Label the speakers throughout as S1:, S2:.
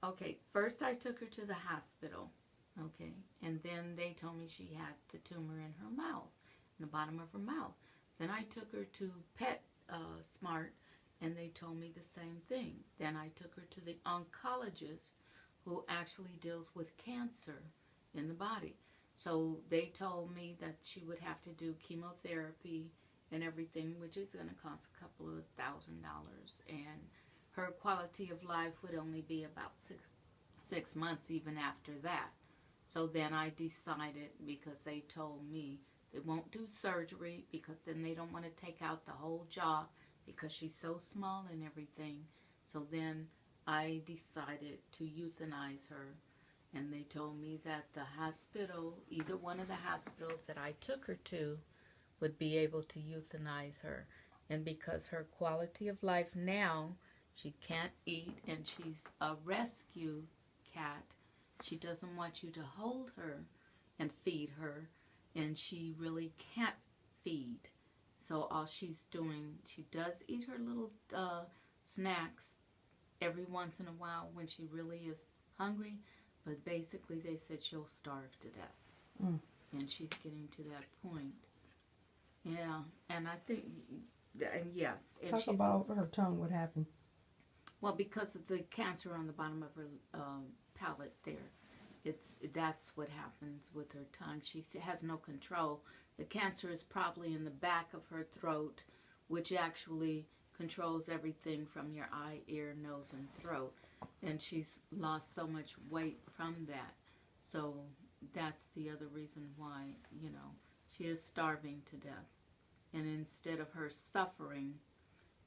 S1: Okay, first I took her to the hospital, okay, and then they told me she had the tumor in her mouth, in the bottom of her mouth. Then I took her to Pet Smart, and they told me the same thing. Then I took her to the oncologist who actually deals with cancer in the body. So they told me that she would have to do chemotherapy and everything, which is going to cost a couple of $1,000, and her quality of life would only be about six months even after that. So then I decided, because they told me they won't do surgery because then they don't want to take out the whole jaw because she's so small and everything. So then I decided to euthanize her, and they told me that the hospital, either one of the hospitals that I took her to, would be able to euthanize her. And because her quality of life now, she can't eat, and she's a rescue cat, she doesn't want you to hold her and feed her, and she really can't feed. So all she's doing, she does eat her little snacks every once in a while when she really is hungry, but basically they said she'll starve to death. And she's getting to that point. Yeah, and I think, and yes. And
S2: Talk about her tongue, what happened?
S1: Well, because of the cancer on the bottom of her palate there, that's what happens with her tongue. She has no control. The cancer is probably in the back of her throat, which actually controls everything from your eye, ear, nose, and throat. And she's lost so much weight from that. So that's the other reason why, she is starving to death. And instead of her suffering,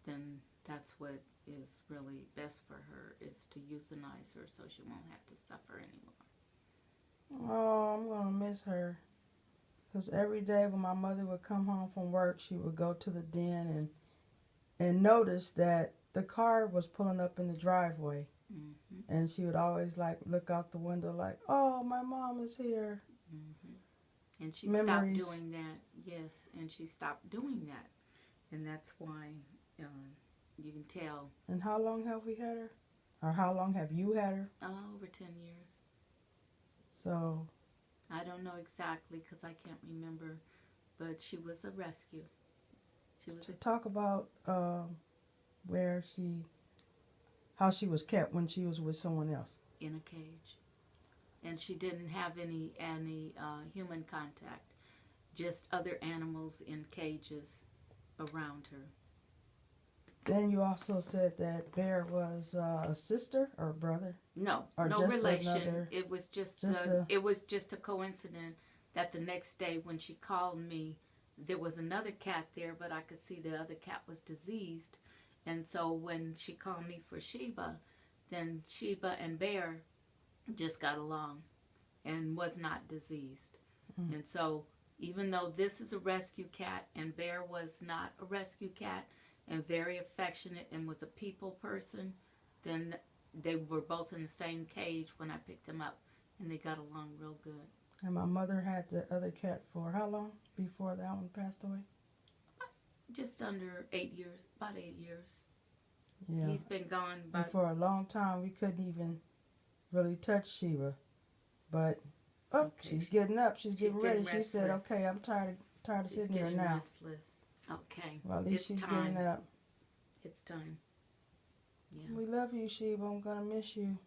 S1: then that's what is really best for her, is to euthanize her so she won't have to suffer anymore.
S2: Oh, I'm going to miss her. Because every day when my mother would come home from work, she would go to the den and notice that the car was pulling up in the driveway.
S1: Mm-hmm.
S2: And she would always look out the window like, oh, my mom is here.
S1: Mm-hmm. And she
S2: Memories.
S1: stopped doing that. Yes, and she stopped doing that. And that's why you can tell.
S2: And how long have we had her? Or how long have you had her?
S1: Over 10 years.
S2: So
S1: I don't know exactly because I can't remember, but she was a rescue.
S2: Talk about how she was kept when she was with someone else.
S1: In a cage. And she didn't have any human contact, just other animals in cages around her.
S2: Then you also said that Bear was a sister or a brother?
S1: No,
S2: or
S1: no relation.
S2: Another,
S1: it was just a coincidence that the next day when she called me, there was another cat there, but I could see the other cat was diseased. And so when she called me for Sheba, then Sheba and Bear just got along and was not diseased. Mm-hmm. And so even though this is a rescue cat and Bear was not a rescue cat and very affectionate and was a people person, then they were both in the same cage when I picked them up, and they got along real good.
S2: And my mother had the other cat for how long before that one passed away?
S1: Just under 8 years, about 8 years.
S2: Yeah.
S1: He's been gone.
S2: And for a long time, we couldn't even really touch Sheba. But, she's getting up. She's getting ready. Restless. She said, okay, I'm tired of sitting here now.
S1: Restless. Okay.
S2: Well, at least she's getting up.
S1: It's time. Yeah.
S2: We love you, Sheba. I'm going to miss you.